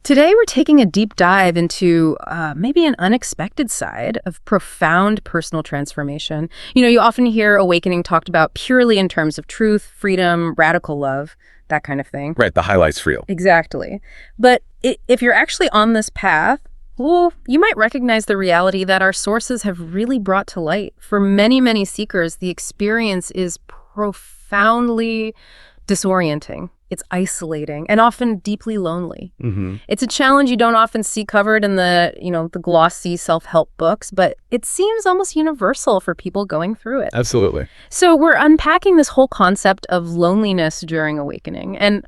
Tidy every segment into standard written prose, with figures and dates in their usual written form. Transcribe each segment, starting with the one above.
Today, we're taking a deep dive into maybe an unexpected side of profound personal transformation. You often hear awakening talked about purely in terms of truth, freedom, radical love, that kind of thing. Right, the highlights reel. Exactly. But if you're actually on this path, well, you might recognize the reality that our sources have really brought to light. For many, many seekers, the experience is profoundly disorienting. It's isolating and often deeply lonely. It's a challenge you don't often see covered in the glossy self-help books, but it seems almost universal for people going through it. Absolutely. So we're unpacking this whole concept of loneliness during awakening. And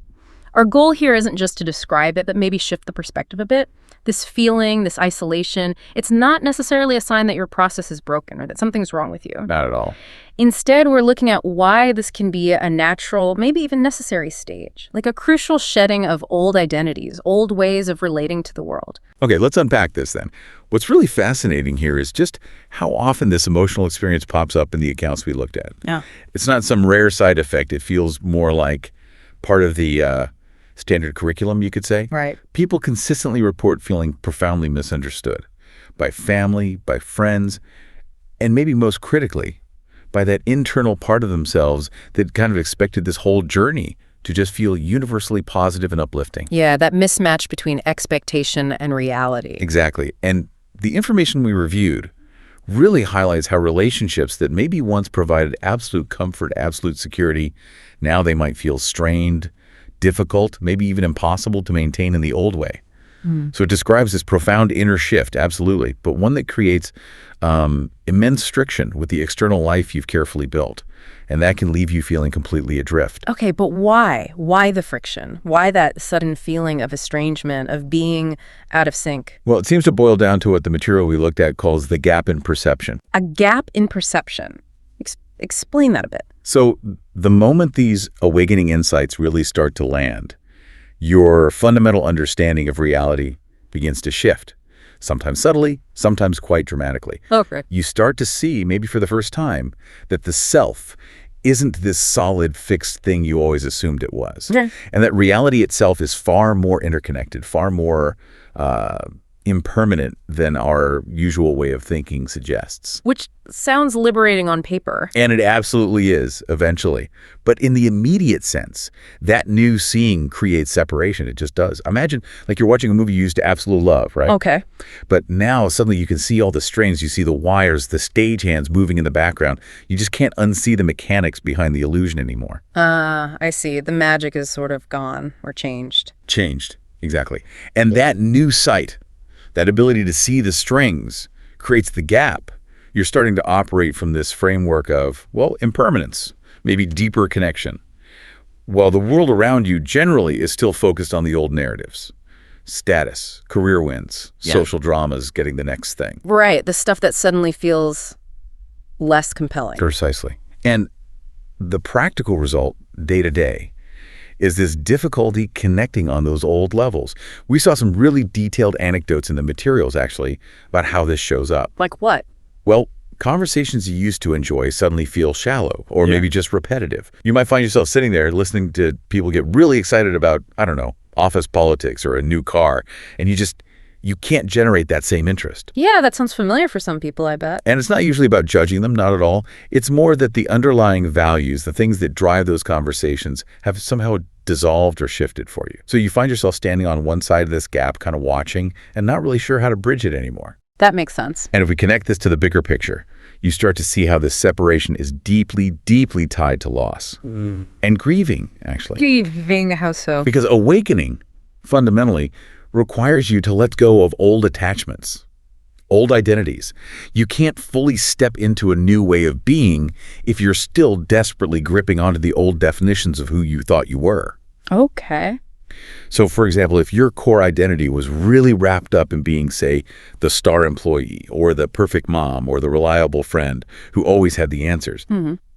our goal here isn't just to describe it, but maybe shift the perspective a bit. This feeling, this isolation, it's not necessarily a sign that your process is broken or that something's wrong with you. Not at all. Instead, we're looking at why this can be a natural, maybe even necessary stage, like a crucial shedding of old identities, old ways of relating to the world. Okay, let's unpack this then. What's really fascinating here is just how often this emotional experience pops up in the accounts we looked at. Yeah. It's not some rare side effect. It feels more like part of the standard curriculum, you could say. Right. People consistently report feeling profoundly misunderstood by family, by friends, and maybe most critically, by that internal part of themselves that kind of expected this whole journey to just feel universally positive and uplifting. Yeah, that mismatch between expectation and reality. Exactly. And the information we reviewed really highlights how relationships that maybe once provided absolute comfort, absolute security, now they might feel strained, difficult, maybe even impossible to maintain in the old way. So it describes this profound inner shift, absolutely, but one that creates immense friction with the external life you've carefully built. And that can leave you feeling completely adrift. Okay, but why? Why the friction? Why that sudden feeling of estrangement, of being out of sync? Well, it seems to boil down to what the material we looked at calls the gap in perception. A gap in perception. Explain that a bit. So the moment these awakening insights really start to land, your fundamental understanding of reality begins to shift, sometimes subtly, sometimes quite dramatically. Okay. You start to see, maybe for the first time, that the self isn't this solid, fixed thing you always assumed it was. Okay. And that reality itself is far more interconnected, far more impermanent than our usual way of thinking suggests. Which sounds liberating on paper. And it absolutely is, eventually. But in the immediate sense, that new seeing creates separation. It just does. Imagine, like you're watching a movie you used to absolute love, right? Okay. But now suddenly you can see all the strains. You see the wires, the stagehands moving in the background. You just can't unsee the mechanics behind the illusion anymore. I see. The magic is sort of gone or changed. Changed, exactly. And that new sight, that ability to see the strings, creates the gap. You're starting to operate from this framework of, well, impermanence, maybe deeper connection, while the world around you generally is still focused on the old narratives. Status, career wins, social dramas, getting the next thing. Right. The stuff that suddenly feels less compelling. Precisely. And the practical result, day to day, is this difficulty connecting on those old levels. We saw some really detailed anecdotes in the materials, actually, about how this shows up. Like what? Well, conversations you used to enjoy suddenly feel shallow or maybe just repetitive. You might find yourself sitting there listening to people get really excited about, I don't know, office politics or a new car, and you can't generate that same interest. Yeah, that sounds familiar for some people, I bet. And it's not usually about judging them, not at all. It's more that the underlying values, the things that drive those conversations, have somehow dissolved or shifted for you. So you find yourself standing on one side of this gap, kind of watching, and not really sure how to bridge it anymore. That makes sense. And if we connect this to the bigger picture, you start to see how this separation is deeply, deeply tied to loss. And grieving, actually. Grieving, how so? Because awakening, fundamentally, requires you to let go of old attachments, old identities. You can't fully step into a new way of being if you're still desperately gripping onto the old definitions of who you thought you were. Okay. So, for example, if your core identity was really wrapped up in being, say, the star employee or the perfect mom or the reliable friend who always had the answers,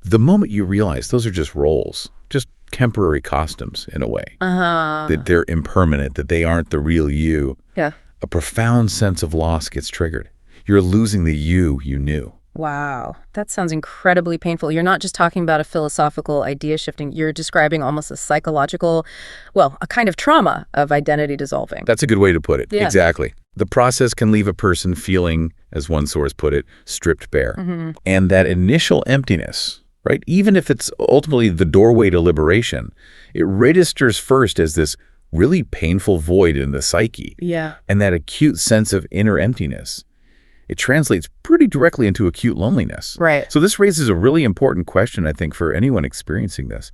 the moment you realize those are just roles, just temporary costumes in a way, that they're impermanent, that they aren't the real you, a profound sense of loss gets triggered. You're losing the you knew. Wow, that sounds incredibly painful. You're not just talking about a philosophical idea shifting, you're describing almost a psychological, well, a kind of trauma of identity dissolving. That's a good way to put it. Yeah. Exactly. The process can leave a person feeling, as one source put it, stripped bare. And that initial emptiness, right, even if it's ultimately the doorway to liberation, it registers first as this really painful void in the psyche. Yeah. And that acute sense of inner emptiness, it translates pretty directly into acute loneliness. Right. So this raises a really important question, I think, for anyone experiencing this.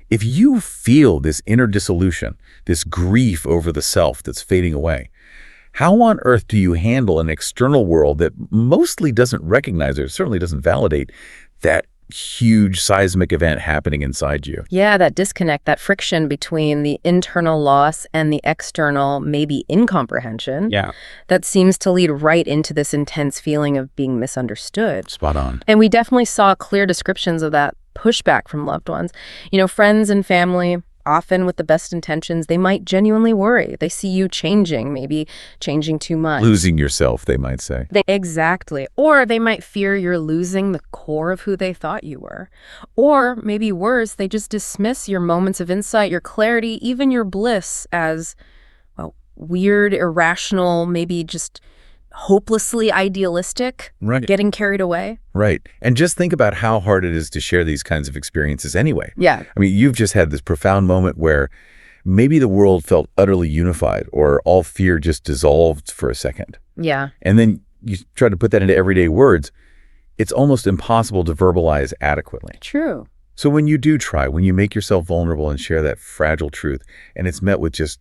If you feel this inner dissolution, this grief over the self that's fading away, how on earth do you handle an external world that mostly doesn't recognize or certainly doesn't validate that huge seismic event happening inside you? Yeah, that disconnect, that friction between the internal loss and the external, maybe incomprehension, that seems to lead right into this intense feeling of being misunderstood. Spot on. And we definitely saw clear descriptions of that pushback from loved ones. You know, friends and family, often with the best intentions, they might genuinely worry. They see you changing, maybe changing too much. Losing yourself, they might say. Exactly. Or they might fear you're losing the core of who they thought you were. Or maybe worse, they just dismiss your moments of insight, your clarity, even your bliss as, well, weird, irrational, maybe just hopelessly idealistic, Right. getting carried away. Right. And just think about how hard it is to share these kinds of experiences anyway. Yeah. I mean, you've just had this profound moment where maybe the world felt utterly unified or all fear just dissolved for a second. Yeah. And then you try to put that into everyday words. It's almost impossible to verbalize adequately. True. So when you do try, when you make yourself vulnerable and share that fragile truth, and it's met with just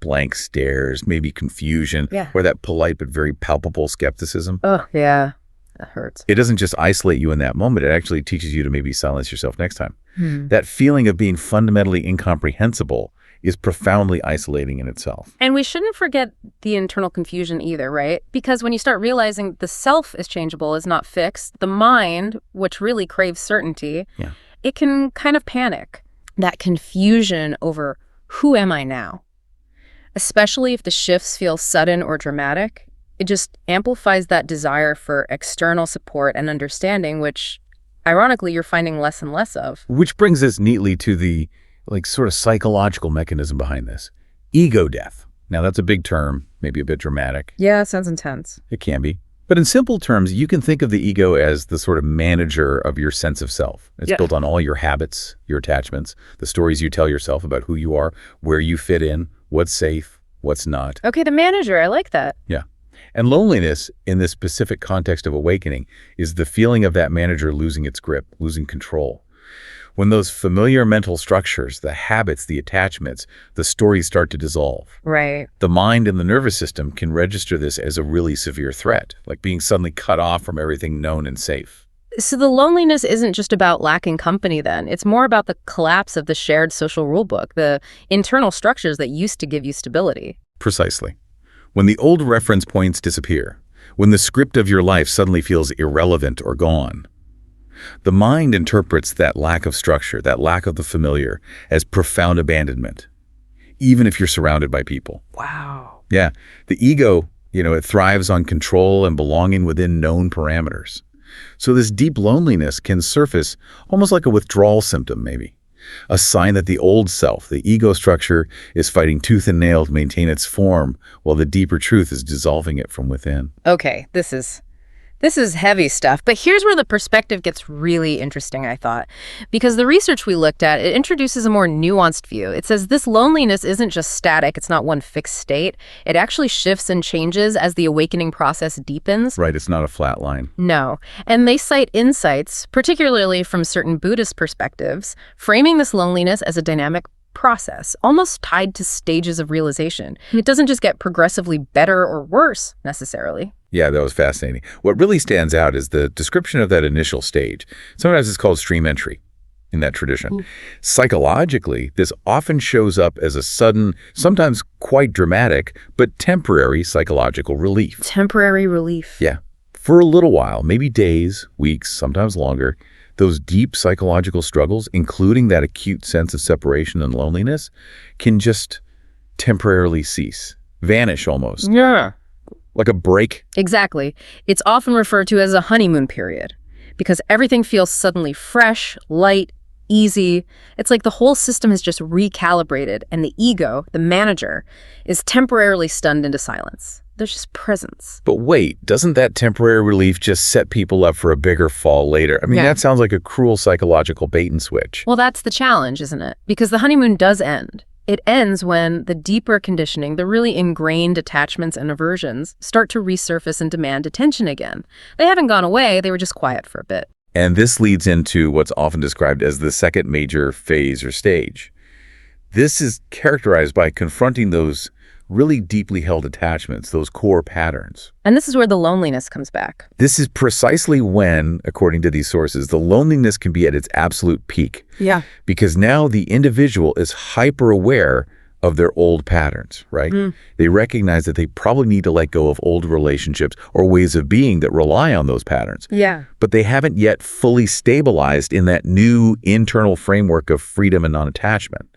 blank stares, maybe confusion, or that polite but very palpable skepticism, Oh, yeah. That hurts. it doesn't just isolate you in that moment. It actually teaches you to maybe silence yourself next time. That feeling of being fundamentally incomprehensible is profoundly isolating in itself. And we shouldn't forget the internal confusion either, right? Because when you start realizing the self is changeable, is not fixed, the mind, which really craves certainty, it can kind of panic. That confusion over who am I now? Especially if the shifts feel sudden or dramatic, it just amplifies that desire for external support and understanding, which, ironically, you're finding less and less of. Which brings us neatly to the sort of psychological mechanism behind this. Ego death. Now, that's a big term, maybe a bit dramatic. Yeah, it sounds intense. It can be. But in simple terms, you can think of the ego as the sort of manager of your sense of self. It's built on all your habits, your attachments, the stories you tell yourself about who you are, where you fit in, what's safe, what's not. Okay, the manager, I like that. Yeah. And loneliness, in this specific context of awakening, is the feeling of that manager losing its grip, losing control. When those familiar mental structures, the habits, the attachments, the stories start to dissolve. Right. The mind and the nervous system can register this as a really severe threat, like being suddenly cut off from everything known and safe. So the loneliness isn't just about lacking company then. It's more about the collapse of the shared social rulebook, the internal structures that used to give you stability. Precisely. When the old reference points disappear, when the script of your life suddenly feels irrelevant or gone, the mind interprets that lack of structure, that lack of the familiar, as profound abandonment, even if you're surrounded by people. Wow. Yeah. The ego, it thrives on control and belonging within known parameters. So this deep loneliness can surface almost like a withdrawal symptom, maybe. A sign that the old self, the ego structure, is fighting tooth and nail to maintain its form, while the deeper truth is dissolving it from within. Okay, this is heavy stuff, but here's where the perspective gets really interesting, I thought. Because the research we looked at, it introduces a more nuanced view. It says this loneliness isn't just static, it's not one fixed state. It actually shifts and changes as the awakening process deepens. Right, it's not a flat line. No. And they cite insights, particularly from certain Buddhist perspectives, framing this loneliness as a dynamic process, almost tied to stages of realization. It doesn't just get progressively better or worse, necessarily. Yeah, that was fascinating. What really stands out is the description of that initial stage. Sometimes it's called stream entry in that tradition. Psychologically, this often shows up as a sudden, sometimes quite dramatic, but temporary psychological relief. Temporary relief. Yeah. For a little while, maybe days, weeks, sometimes longer, those deep psychological struggles, including that acute sense of separation and loneliness, can just temporarily cease, vanish almost. Yeah. Like a break? Exactly. It's often referred to as a honeymoon period because everything feels suddenly fresh, light, easy. It's like the whole system has just recalibrated and the ego, the manager, is temporarily stunned into silence. There's just presence. But wait, doesn't that temporary relief just set people up for a bigger fall later? I mean, Yeah. that sounds like a cruel psychological bait and switch. Well, that's the challenge, isn't it? Because the honeymoon does end. It ends when the deeper conditioning, the really ingrained attachments and aversions, start to resurface and demand attention again. They haven't gone away, they were just quiet for a bit. And this leads into what's often described as the second major phase or stage. This is characterized by confronting those really deeply held attachments, those core patterns. And this is where the loneliness comes back. This is precisely when, according to these sources, the loneliness can be at its absolute peak. Yeah. Because now the individual is hyper-aware of their old patterns, right? They recognize that they probably need to let go of old relationships or ways of being that rely on those patterns. Yeah. But they haven't yet fully stabilized in that new internal framework of freedom and non-attachment.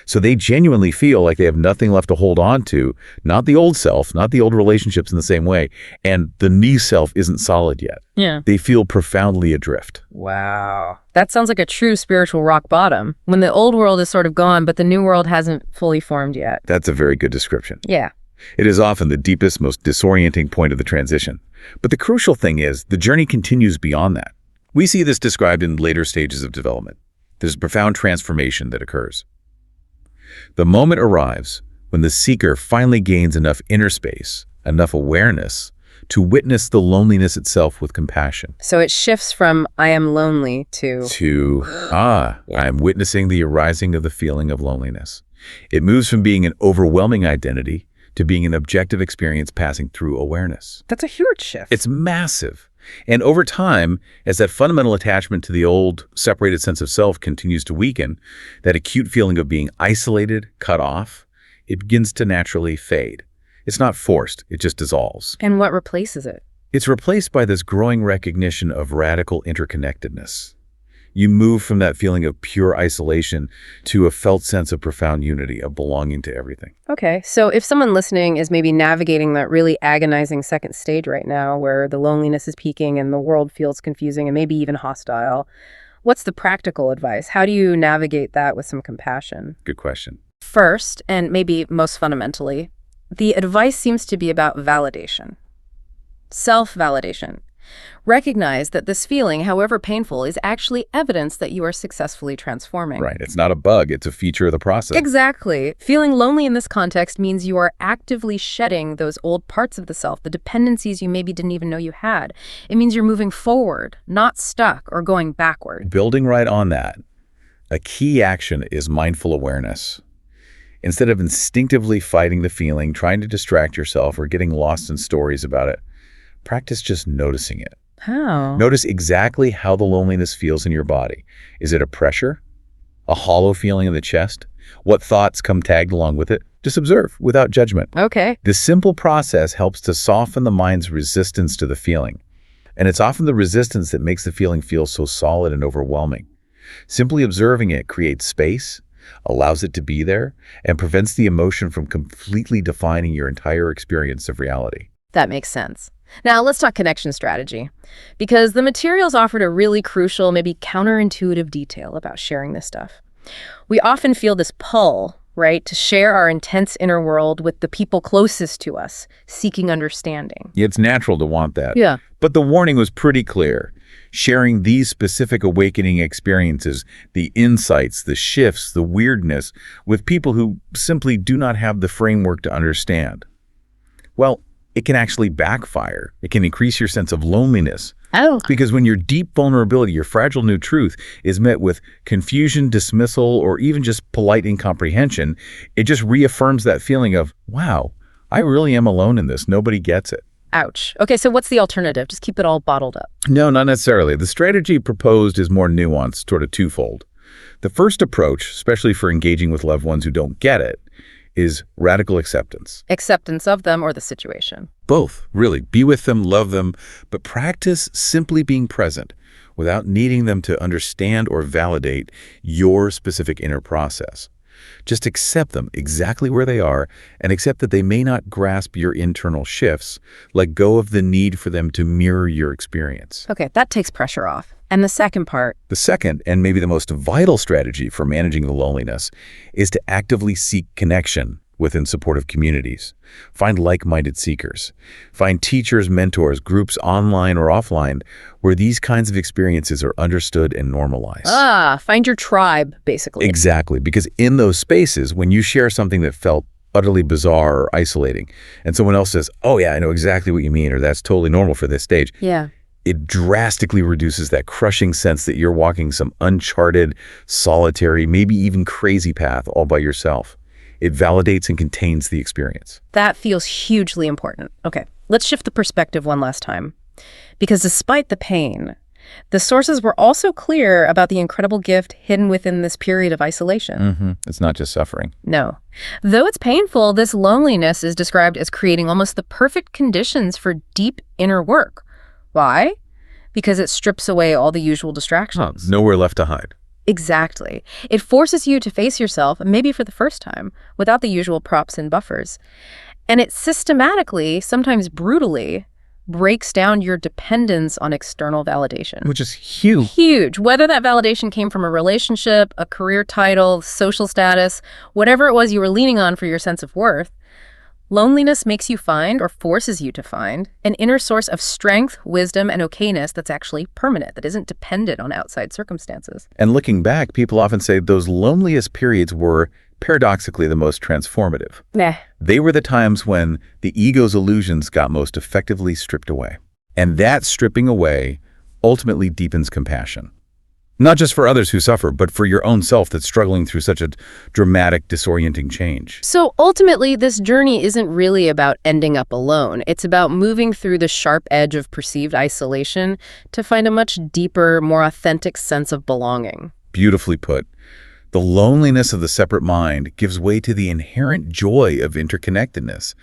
So they genuinely feel like they have nothing left to hold on to, not the old self, not the old relationships in the same way, and the new self isn't solid yet. Yeah. They feel profoundly adrift. Wow. That sounds like a true spiritual rock bottom, when the old world is sort of gone, but the new world hasn't fully formed yet. That's a very good description. Yeah. It is often the deepest, most disorienting point of the transition. But the crucial thing is, the journey continues beyond that. We see this described in later stages of development. There's a profound transformation that occurs. The moment arrives when the seeker finally gains enough inner space, enough awareness, to witness the loneliness itself with compassion. So it shifts from I am lonely to I'm witnessing the arising of the feeling of loneliness. It moves from being an overwhelming identity to being an objective experience passing through awareness. That's a huge shift. It's massive. And over time, as that fundamental attachment to the old separated sense of self continues to weaken, that acute feeling of being isolated, cut off, it begins to naturally fade. It's not forced, it just dissolves. And what replaces it? It's replaced by this growing recognition of radical interconnectedness. You move from that feeling of pure isolation to a felt sense of profound unity, of belonging to everything. Okay, so if someone listening is maybe navigating that really agonizing second stage right now, where the loneliness is peaking and the world feels confusing and maybe even hostile, what's the practical advice? How do you navigate that with some compassion? Good question. First, and maybe most fundamentally, the advice seems to be about validation. Self-validation. Recognize that this feeling, however painful, is actually evidence that you are successfully transforming. Right. It's not a bug. It's a feature of the process. Exactly. Feeling lonely in this context means you are actively shedding those old parts of the self, the dependencies you maybe didn't even know you had. It means you're moving forward, not stuck or going backward. Building right on that, a key action is mindful awareness. Instead of instinctively fighting the feeling, trying to distract yourself, or getting lost in stories about it, practice just noticing it. How? Notice exactly how the loneliness feels in your body. Is it a pressure? A hollow feeling in the chest? What thoughts come tagged along with it? Just observe without judgment. Okay. This simple process helps to soften the mind's resistance to the feeling. And it's often the resistance that makes the feeling feel so solid and overwhelming. Simply observing it creates space, allows it to be there, and prevents the emotion from completely defining your entire experience of reality. That makes sense. Now, let's talk connection strategy, because the materials offered a really crucial, maybe counterintuitive detail about sharing this stuff. We often feel this pull, right, to share our intense inner world with the people closest to us, seeking understanding. It's natural to want that. Yeah. But the warning was pretty clear. Sharing these specific awakening experiences, the insights, the shifts, the weirdness, with people who simply do not have the framework to understand, well, it can actually backfire. It can increase your sense of loneliness. Oh. Because when your deep vulnerability, your fragile new truth, is met with confusion, dismissal, or even just polite incomprehension, it just reaffirms that feeling of, wow, I really am alone in this. Nobody gets it. Ouch. Okay, so what's the alternative? Just keep it all bottled up. No, not necessarily. The strategy proposed is more nuanced, sort of twofold. The first approach, especially for engaging with loved ones who don't get it, is radical acceptance. Acceptance of them or the situation. Both, really. Be with them, love them, but practice simply being present without needing them to understand or validate your specific inner process. Just accept them exactly where they are and accept that they may not grasp your internal shifts. Let go of the need for them to mirror your experience. Okay, that takes pressure off. And the second part? The second, and maybe the most vital strategy for managing the loneliness, is to actively seek connection within supportive communities. Find like-minded seekers. Find teachers, mentors, groups online or offline where these kinds of experiences are understood and normalized. Find your tribe, basically. Exactly, because in those spaces, when you share something that felt utterly bizarre or isolating, and someone else says, oh yeah, I know exactly what you mean, or that's totally normal for this stage. Yeah. It drastically reduces that crushing sense that you're walking some uncharted, solitary, maybe even crazy path all by yourself. It validates and contains the experience. That feels hugely important. Okay, let's shift the perspective one last time. Because despite the pain, the sources were also clear about the incredible gift hidden within this period of isolation. It's not just suffering. No. Though it's painful, this loneliness is described as creating almost the perfect conditions for deep inner work. Why? Because it strips away all the usual distractions. Nowhere left to hide. Exactly. It forces you to face yourself, maybe for the first time, without the usual props and buffers. And it systematically, sometimes brutally, breaks down your dependence on external validation. Which is huge. Huge. Whether that validation came from a relationship, a career title, social status, whatever it was you were leaning on for your sense of worth, loneliness makes you find, or forces you to find, an inner source of strength, wisdom, and okayness that's actually permanent, that isn't dependent on outside circumstances. And looking back, people often say those loneliest periods were paradoxically the most transformative. They were the times when the ego's illusions got most effectively stripped away. And that stripping away ultimately deepens compassion. Not just for others who suffer, but for your own self that's struggling through such a dramatic, disorienting change. So ultimately, this journey isn't really about ending up alone. It's about moving through the sharp edge of perceived isolation to find a much deeper, more authentic sense of belonging. Beautifully put. The loneliness of the separate mind gives way to the inherent joy of interconnectedness,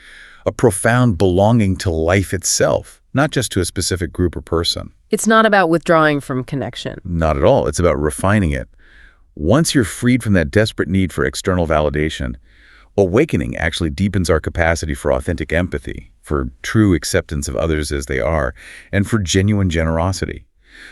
a profound belonging to life itself, not just to a specific group or person. It's not about withdrawing from connection. Not at all. It's about refining it. Once you're freed from that desperate need for external validation, awakening actually deepens our capacity for authentic empathy, for true acceptance of others as they are, and for genuine generosity.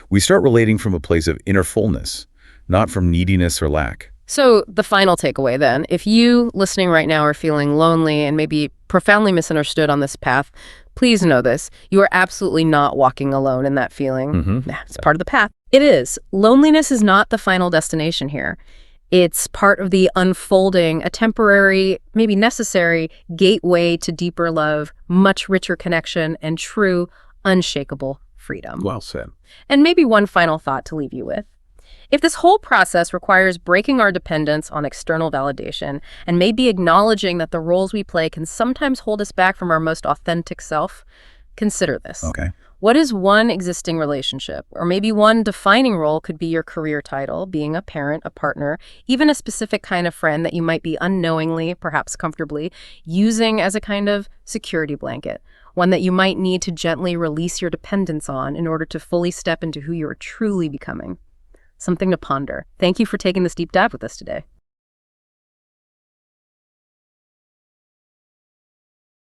We start relating from a place of inner fullness, not from neediness or lack. So the final takeaway then, if you listening right now are feeling lonely and maybe profoundly misunderstood on this path, please know this. You are absolutely not walking alone in that feeling. It's part of the path. It is. Loneliness is not the final destination here. It's part of the unfolding, a temporary, maybe necessary, gateway to deeper love, much richer connection, and true, unshakable freedom. Well said. And maybe one final thought to leave you with. If this whole process requires breaking our dependence on external validation and maybe acknowledging that the roles we play can sometimes hold us back from our most authentic self, consider this. Okay. What is one existing relationship, or maybe one defining role could be your career title, being a parent, a partner, even a specific kind of friend that you might be unknowingly, perhaps comfortably, using as a kind of security blanket, one that you might need to gently release your dependence on in order to fully step into who you are truly becoming. Something to ponder. Thank you for taking this deep dive with us today.